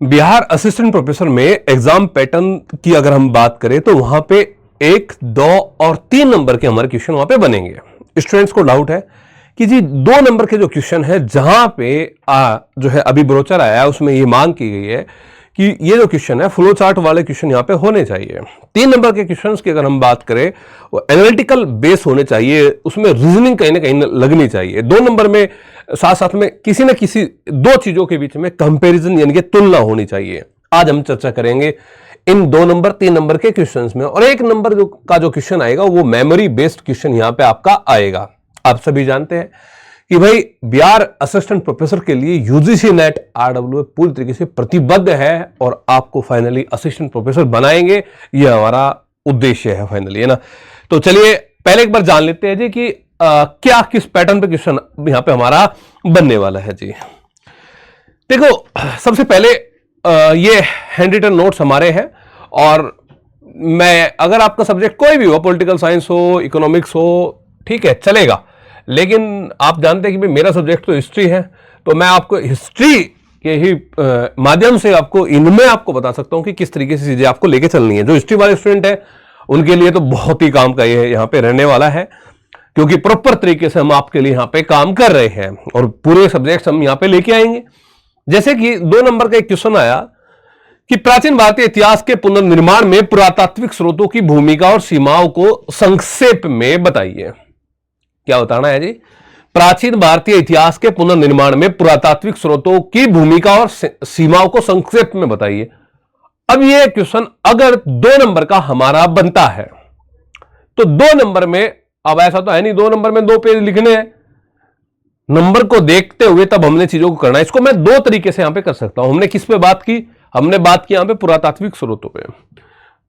Bihar assistant professor में exam pattern की अगर हम बात करें तो वहां पे 1, 2 और 3 नंबर के हमारे क्वेश्चन वहां पे बनेंगे। स्टूडेंट्स को डाउट है कि जी 2 नंबर के जो क्वेश्चन है जहां पे जो है अभी ब्रोचर आया है उसमें ये मांग की गई है कि ये जो क्वेश्चन है फ्लो चार्ट वाले क्वेश्चन यहां पे होने चाहिए। 3 नंबर के क्वेश्चंस की अगर हम बात करें वो एनालिटिकल बेस होने चाहिए, उसमें रीजनिंग कहीं ना कहीं लगनी चाहिए। 2 नंबर में साथ साथ में किसी न किसी 2 चीजों के बीच में कंपैरिजन यानी कि तुलना होनी चाहिए। आज हम चर्चा करेंगे इन 2 नंबर 3 नंबर के क्वेश्चंस में, और 1 नंबर का जो क्वेश्चन आएगा वो मेमोरी बेस्ड क्वेश्चन यहां पे आपका आएगा। आप सभी जानते हैं कि भाई बिहार असिस्टेंट प्रोफेसर के लिए यूजीसी नेट आरडब्ल्यूए पूरी तरीके से प्रतिबद्ध है और आपको फाइनली असिस्टेंट प्रोफेसर बनाएंगे, यह हमारा उद्देश्य है फाइनली, है ना। तो चलिए पहले एक बार जान लेते हैं जी कि क्या किस पैटर्न पे क्वेश्चन यहां पे हमारा बनने वाला है जी। देखो सबसे पहले ये हैंड रिटन नोट्स हमारे हैं, और मैं अगर आपका सब्जेक्ट कोई भी हो, पॉलिटिकल साइंस हो, इकोनॉमिक्स हो, ठीक है चलेगा, लेकिन आप जानते हैं कि मेरा सब्जेक्ट तो हिस्ट्री है, तो मैं आपको हिस्ट्री के ही माध्यम से आपको इनमें आपको बता सकता हूं कि किस तरीके से चीजें आपको लेके चलनी है। जो हिस्ट्री वाले स्टूडेंट है उनके लिए तो बहुत ही काम का ये यहाँ पे रहने वाला है, क्योंकि प्रॉपर तरीके से हम आपके लिए यहाँ पे काम कर रहे हैं और पूरे सब्जेक्ट्स हम यहाँ पे लेके आएंगे। जैसे कि 2 नंबर का एक क्वेश्चन आया कि प्राचीन भारतीय इतिहास के पुनर्निर्माण में पुरातात्विक स्रोतों की भूमिका और सीमाओं को संक्षेप में बताइए। क्या बताना है जी? प्राचीन भारतीय इतिहास के पुनर्निर्माण में पुरातात्विक स्रोतों की भूमिका और सीमाओं को संक्षेप में बताइए। अब यह क्वेश्चन अगर 2 नंबर का हमारा बनता है तो 2 नंबर में, अब ऐसा तो है नहीं 2 नंबर में 2 पेज लिखने हैं, नंबर को देखते हुए तब हमने चीजों को करना है। इसको मैं 2 तरीके से यहां पे कर सकता हूं। हमने किस पे बात की? हमने बात की यहां पे पुरातात्विक स्रोतों पे।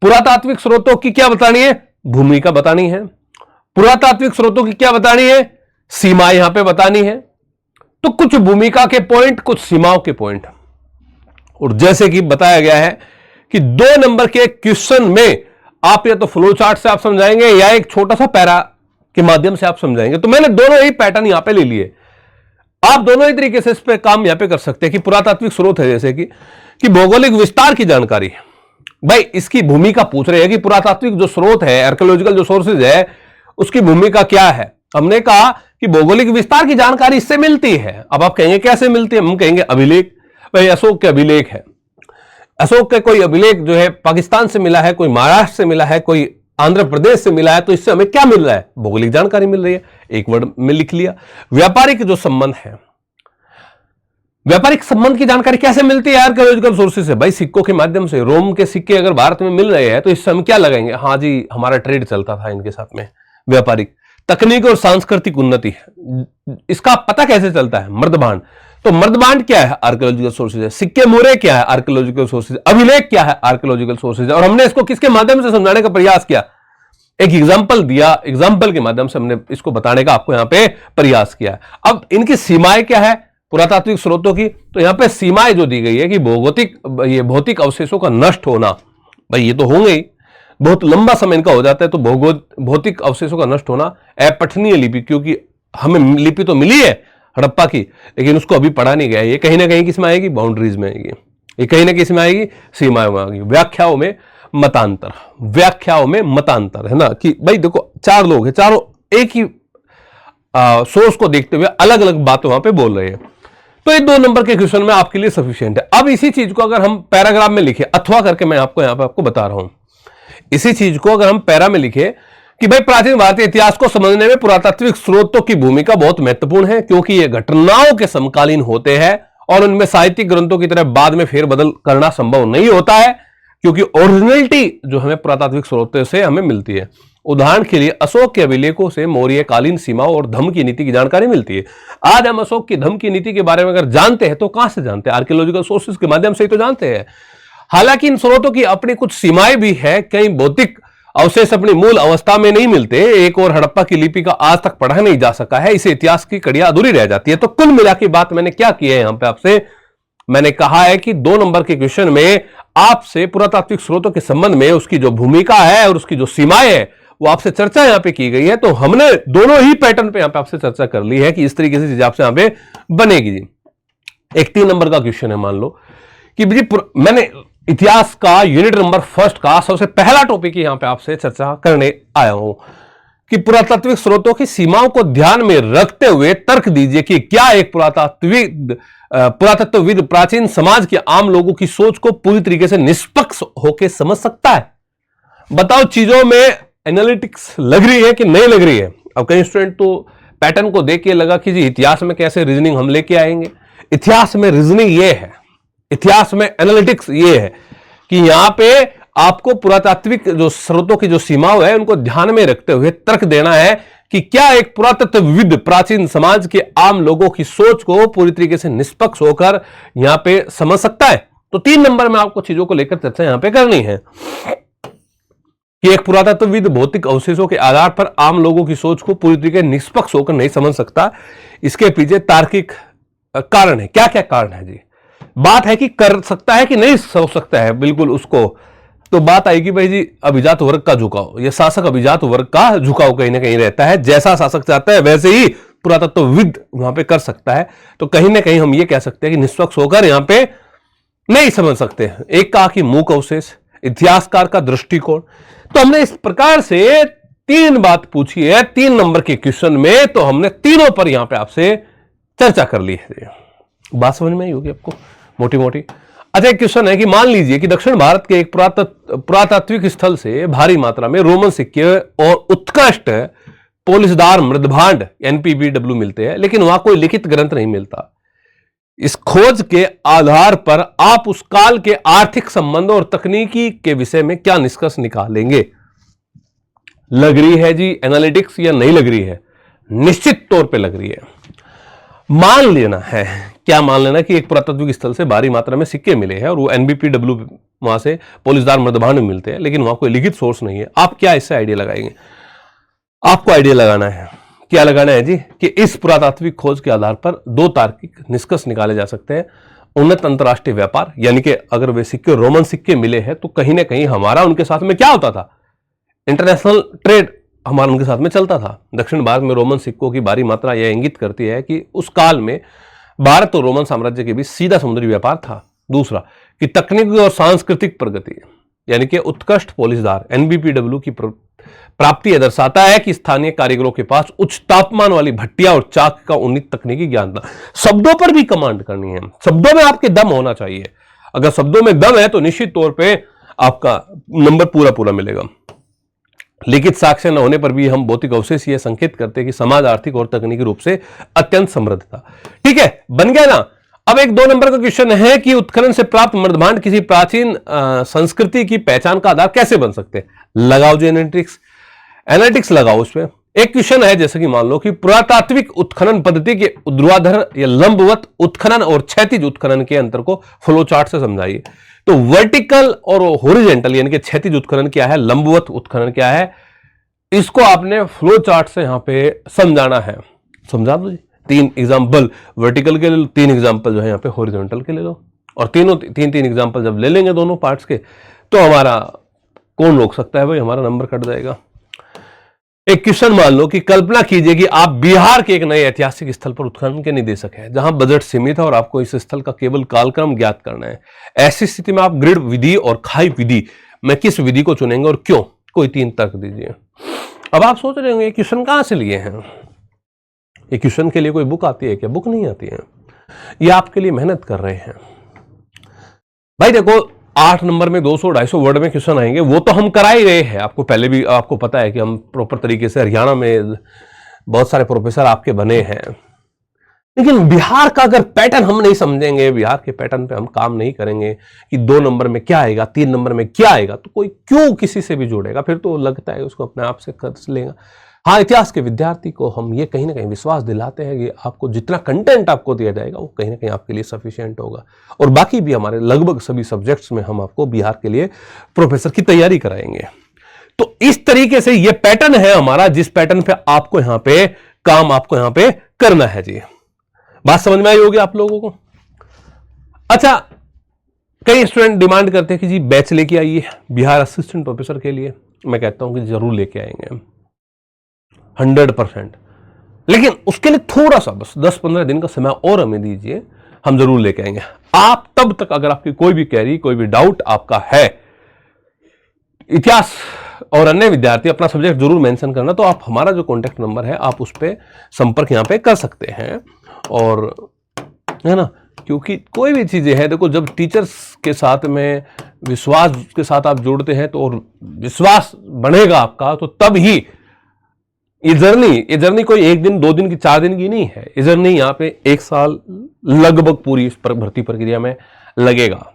पुरातात्विक स्रोतों की क्या बतानी है? भूमिका बतानी है। पुरातात्विक स्रोतों की क्या बतानी है? सीमा यहां पे बतानी है। तो कुछ भूमिका के पॉइंट, कुछ सीमाओं के पॉइंट, और जैसे कि बताया गया है कि 2 नंबर के क्वेश्चन में आप या तो फ्लो चार्ट से आप समझाएंगे या एक छोटा सा पैरा के माध्यम से आप समझाएंगे। तो मैंने दोनों ही पैटर्न यहां पे ले लिए। आप दोनों ही तरीके से इस पे काम यहां पे कर सकते हैं कि पुरातात्विक स्रोत है जैसे कि भौगोलिक विस्तार की जानकारी, भाई इसकी भूमिका पूछ रहे हैं कि पुरातात्विक जो स्रोत है, आर्कियोलॉजिकल जो सोर्सेज है, उसकी भूमिका क्या है। हमने कहा कि भौगोलिक विस्तार की जानकारी इससे मिलती है। अब आप कहेंगे कैसे मिलती है? हम कहेंगे अभिलेख। भाई अशोक के अभिलेख है, अशोक के कोई अभिलेख जो है पाकिस्तान से मिला है, कोई महाराष्ट्र से मिला है, कोई आंध्र प्रदेश से मिला है, तो इससे हमें क्या मिल रहा है? भौगोलिक जानकारी मिल रही है। एक वर्ड में लिख लिया। व्यापारिक जो संबंध है, व्यापारिक संबंध की जानकारी कैसे मिलती है? आर्कियोलॉजिकल सोर्सेज से, भाई सिक्कों के माध्यम से। रोम के सिक्के अगर भारत में मिल रहे हैं तो इससे हम क्या लगाएंगे? हाँ जी, हमारा ट्रेड चलता था इनके साथ में। व्यापारिक, तकनीक और सांस्कृतिक उन्नति, इसका पता कैसे चलता है? मर्दबांड। तो मर्दबांड क्या है? आर्कियोलॉजिकल सोर्सेज है। सिक्के मोहरे क्या है? Archaeological sources. अभिलेख क्या है? Archaeological sources. और हमने इसको किसके माध्यम से समझाने का प्रयास किया? एक एग्जाम्पल दिया, एग्जाम्पल के माध्यम से हमने इसको बताने का आपको यहां पे प्रयास किया। अब इनकी सीमाएं क्या है पुरातात्विक स्रोतों की? तो यहां पे सीमाएं जो दी गई है कि भौतिक अवशेषों का नष्ट होना, भाई ये तो होंगे ही, बहुत लंबा समय इनका हो जाता है, तो भौतिक अवशेषों का नष्ट होना। अपठनीय लिपि, क्योंकि हमें लिपि तो मिली है हड़प्पा की, लेकिन उसको अभी पढ़ा नहीं गया। ये कहीं ना कहीं किसमें आएगी? बाउंड्रीज में आएगी। ये कहीं ना किस में आएगी? सीमाओं में आएगी। व्याख्याओं में मतांतर, व्याख्याओं में मतांतर, है ना, कि भाई देखो 4 लोग हैं, चारों एक ही सोर्स को देखते हुए अलग अलग बातें वहां पे बोल रहे हैं। तो ये 2 नंबर के क्वेश्चन में आपके लिए सफिशिएंट है। अब इसी चीज को अगर हम पैराग्राफ में लिखे, अथवा करके मैं आपको यहां पे आपको बता रहा हूं, इसी चीज को अगर हम पैरा में लिखे कि भाई प्राचीन भारतीय इतिहास को समझने में पुरातात्विक स्रोतों की भूमिका बहुत महत्वपूर्ण है, क्योंकि ये घटनाओं के समकालीन होते हैं और उनमें साहित्यिक ग्रंथों की तरह बाद में फेरबदल करना संभव नहीं होता है, क्योंकि ओरिजिनलिटी जो हमें पुरातात्विक स्रोतों से हमें मिलती है। उदाहरण के लिए अशोक के अभिलेखों से मौर्यकालीन सीमाओं और धम्म की नीति की जानकारी मिलती है। आज हम अशोक की धम्म की नीति के बारे में अगर जानते हैं तो कहां से जानते हैं? आर्कियोलॉजिकल सोर्सेज के माध्यम से ही तो जानते हैं। हालांकि इन स्रोतों की अपनी कुछ सीमाएं भी है, कई भौतिक अवशेष अपनी मूल अवस्था में नहीं मिलते, एक और हड़प्पा की लिपि का आज तक पढ़ा नहीं जा सका है, इसे इतिहास की कड़ियां अधूरी रह जाती है। तो कुल मिला के बात मैंने क्या की है यहां पे आपसे? मैंने कहा है कि 2 नंबर के क्वेश्चन में आपसे पुरातात्विक स्रोतों के संबंध में उसकी जो भूमिका है और उसकी जो सीमाएं है वो आपसे चर्चा यहां पे की गई है। तो हमने दोनों ही पैटर्न पे यहां पे आपसे चर्चा कर ली है कि इस तरीके से चीज आपसे यहां पे बनेगी जी। एक 3 नंबर का क्वेश्चन है, मान लो कि मैंने इतिहास का यूनिट नंबर फर्स्ट का सबसे पहला टॉपिक यहां पे आपसे चर्चा करने आया हूं कि पुरातात्विक स्रोतों की सीमाओं को ध्यान में रखते हुए तर्क दीजिए कि क्या एक पुरातत्वविद प्राचीन समाज के आम लोगों की सोच को पूरी तरीके से निष्पक्ष होकर समझ सकता है। बताओ, चीजों में एनालिटिक्स लग रही है कि नहीं लग रही है? अब कई स्टूडेंट तो पैटर्न को देख के लगा कि जी इतिहास में कैसे रीजनिंग हम लेके आएंगे। इतिहास में रीजनिंग ये है, इतिहास में एनालिटिक्स ये है कि यहां पे आपको पुरातात्विक जो स्रोतों की जो सीमाओं है उनको ध्यान में रखते हुए तर्क देना है कि क्या एक पुरातत्वविद प्राचीन समाज के आम लोगों की सोच को पूरी तरीके से निष्पक्ष होकर यहां पे समझ सकता है। तो 3 नंबर में आपको चीजों को लेकर चर्चा यहां पे करनी है कि एक पुरातत्वविद भौतिक अवशेषों के आधार पर आम लोगों की सोच को पूरी तरीके से निष्पक्ष होकर नहीं समझ सकता। इसके पीछे तार्किक कारण है। क्या क्या कारण है जी? बात है कि कर सकता है कि नहीं सोच सकता है, बिल्कुल उसको तो बात आएगी भाई जी अभिजात वर्ग का झुकाव, यह शासक अभिजात वर्ग का झुकाव कहीं ना कहीं रहता है। जैसा शासक चाहता है वैसे ही पुरातत्वविद वहां पे कर सकता है। तो कहीं ना कहीं हम ये कह सकते हैं कि निष्पक्ष होकर यहां पे नहीं समझ सकते। एक कहा कि मूक अवशेष, इतिहासकार का दृष्टिकोण। तो हमने इस प्रकार से 3 बात पूछी है 3 नंबर के क्वेश्चन में, तो हमने तीनों पर यहां पे आपसे चर्चा कर ली है। बात समझ में आई होगी आपको मोटी मोटी। अच्छा, एक क्वेश्चन है कि मान लीजिए कि दक्षिण भारत के एक पुरातात्विक स्थल से भारी मात्रा में रोमन सिक्के और उत्कृष्ट पोलिसदार मृदभांड NPBW मिलते हैं, लेकिन वहां कोई लिखित ग्रंथ नहीं मिलता। इस खोज के आधार पर आप उस काल के आर्थिक संबंधों और तकनीकी के विषय में क्या निष्कर्ष निकालेंगे? लग रही है जी एनालिटिक्स या नहीं लग रही है? निश्चित तौर पे लग रही है। मान लेना है, क्या मान लेना कि एक पुरातत्विक स्थल से भारी मात्रा में सिक्के मिले हैं और वो NBPW वहां से पोलिसदार मृदभांड मिलते हैं, लेकिन वहां कोई लिखित सोर्स नहीं है। आप क्या इससे आइडिया लगाएंगे? आपको आइडिया लगाना है, क्या लगाना है जी कि इस पुरातात्विक खोज के आधार पर 2 तार्किक निष्कर्ष निकाले जा सकते हैं। उन्नत अंतरराष्ट्रीय व्यापार, यानी कि अगर वे सिक्के रोमन सिक्के मिले हैं तो कहीं ना कहीं हमारा उनके साथ में क्या होता था, इंटरनेशनल ट्रेड हमारा उनके साथ में चलता था। दक्षिण भारत में रोमन सिक्कों की भारी मात्रा यह इंगित करती है कि उस काल में भारत और रोमन साम्राज्य के बीच सीधा समुद्री व्यापार था। दूसरा कि तकनीकी और सांस्कृतिक प्रगति, यानी कि उत्कृष्ट पोलिसदार NBPW की प्राप्ति यह दर्शाता है कि स्थानीय कारीगरों के पास उच्च तापमान वाली भट्टियां और चाक का उन्नत तकनीकी ज्ञान था। शब्दों पर भी कमांड करनी है, शब्दों में आपके दम होना चाहिए। अगर शब्दों में दम है तो निश्चित तौर पे आपका नंबर पूरा पूरा मिलेगा। लिखित साक्ष्य न होने पर भी हम भौतिक अवशेष यह संकेत करते हैं कि समाज आर्थिक और तकनीकी रूप से अत्यंत समृद्ध था। ठीक है, बन गया ना। अब एक 2 नंबर का क्वेश्चन है कि उत्खनन से प्राप्त मृदभांड किसी प्राचीन संस्कृति की पहचान का आधार कैसे बन सकते हैं? लगाओ जो एनालिटिक्स लगाओ उस पर। एक क्वेश्चन है जैसे कि मान लो कि पुरातात्विक उत्खनन पद्धति के ऊर्ध्वाधर या लंबवत उत्खनन और क्षैतिज उत्खनन के अंतर को फ्लो चार्ट से समझाइए। तो वर्टिकल और हॉरिजॉन्टल यानी कि क्षैतिज उत्खनन क्या है, लंबवत उत्खनन क्या है, इसको आपने फ्लो चार्ट से यहां पे समझाना है। समझा दो जी। 3 एग्जांपल वर्टिकल के ले लो, 3 एग्जांपल जो है यहां पे हॉरिजॉन्टल के ले लो, और तीनों 3 एग्जांपल जब ले लेंगे दोनों पार्ट्स के तो हमारा कौन रोक सकता है भाई, हमारा नंबर कट जाएगा। एक क्वेश्चन मान लो कि कल्पना कीजिए कि आप बिहार के एक नए ऐतिहासिक स्थल पर उत्खनन के निर्देशक हैं जहां बजट सीमित है और आपको इस स्थल का केवल कालक्रम ज्ञात करना है। ऐसी स्थिति में आप ग्रिड विधि और खाई विधि में किस विधि को चुनेंगे और क्यों? कोई 3 तर्क दीजिए। अब आप सोच रहे होंगे क्वेश्चन कहां से लिए हैं? ये क्वेश्चन के लिए कोई बुक आती है क्या? बुक नहीं आती है, ये आपके लिए मेहनत कर रहे हैं भाई। देखो 8 नंबर में 200-250 वर्ड में क्वेश्चन आएंगे, वो तो हम करा ही रहे हैं। आपको पहले भी आपको पता है कि हम प्रॉपर तरीके से हरियाणा में बहुत सारे प्रोफेसर आपके बने हैं, लेकिन बिहार का अगर पैटर्न हम नहीं समझेंगे, बिहार के पैटर्न पे हम काम नहीं करेंगे कि 2 नंबर में क्या आएगा, 3 नंबर में क्या आएगा, तो कोई क्यों किसी से भी जुड़ेगा? फिर तो लगता है उसको अपने आप से कर लेगा। हाँ, इतिहास के विद्यार्थी को हम ये कहीं ना कहीं विश्वास दिलाते हैं कि आपको जितना कंटेंट आपको दिया जाएगा वो कहीं ना कहीं आपके लिए सफिशिएंट होगा, और बाकी भी हमारे लगभग सभी सब्जेक्ट्स में हम आपको बिहार के लिए प्रोफेसर की तैयारी कराएंगे। तो इस तरीके से ये पैटर्न है हमारा, जिस पैटर्न पे आपको यहां पे काम आपको यहां पे करना है जी। बात समझ में आई होगी आप लोगों को? अच्छा, कई स्टूडेंट डिमांड करते हैं कि जी बैच लेके आइए बिहार असिस्टेंट प्रोफेसर के लिए। मैं कहता हूं कि जरूर लेके आएंगे 100%, लेकिन उसके लिए थोड़ा सा बस 10-15 दिन का समय और हमें दीजिए। हम जरूर लेके आएंगे। आप तब तक अगर आपकी कोई भी क्वेरी, कोई भी डाउट आपका है, इतिहास और अन्य विद्यार्थी अपना सब्जेक्ट जरूर मेंशन करना, तो आप हमारा जो कॉन्टेक्ट नंबर है आप उस पर संपर्क यहां पे कर सकते हैं। और है ना, क्योंकि कोई भी चीजें है, देखो जब टीचर्स के साथ में विश्वास के साथ आप जोड़ते हैं तो और विश्वास बढ़ेगा आपका, तो तब ही ये जर्नी कोई एक दिन, 2 दिन की, 4 दिन की नहीं है। ये जर्नी यहाँ पे 1 साल लगभग पूरी इस भर्ती प्रक्रिया में लगेगा।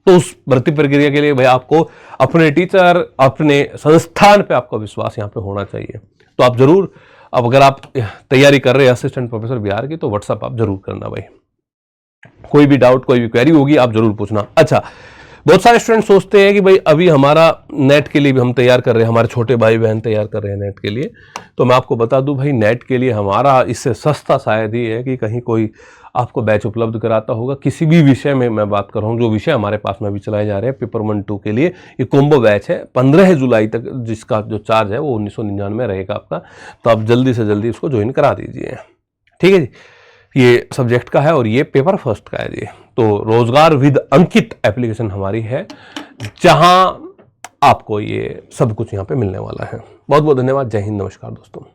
तो उस भर्ती प्रक्रिया के लिए भाई आपको अपने टीचर, अपने संस्थान पे आपका विश्वास यहाँ पे होना चाहिए। तो आप जरूर, अब अगर आप तैयारी कर रहे हैं असिस्टेंट प्रोफेसर बिहार की, तो व्हाट्सअप आप जरूर करना भाई। कोई भी डाउट, कोई भी क्वेरी होगी आप जरूर पूछना। अच्छा, बहुत सारे स्टूडेंट सोचते हैं कि भाई अभी हमारा नेट के लिए भी हम तैयार कर रहे हैं, हमारे छोटे भाई बहन तैयार कर रहे हैं नेट के लिए। तो मैं आपको बता दूं भाई, नेट के लिए हमारा इससे सस्ता शायद ही है कि कहीं कोई आपको बैच उपलब्ध कराता होगा। किसी भी विषय में मैं बात कर रहा हूँ, जो विषय हमारे पास में भी चलाए जा रहे हैं पेपर 1, 2 के लिए, ये कॉम्बो बैच है 15 जुलाई तक, जिसका जो चार्ज है वो 1999 रहेगा आपका। तो आप जल्दी से जल्दी उसको ज्वाइन करा दीजिए, ठीक है जी। ये सब्जेक्ट का है और ये पेपर फर्स्ट का है जी। तो रोजगार विद अंकित एप्लीकेशन हमारी है, जहां आपको ये सब कुछ यहाँ पे मिलने वाला है। बहुत बहुत धन्यवाद। जय हिंद, नमस्कार दोस्तों।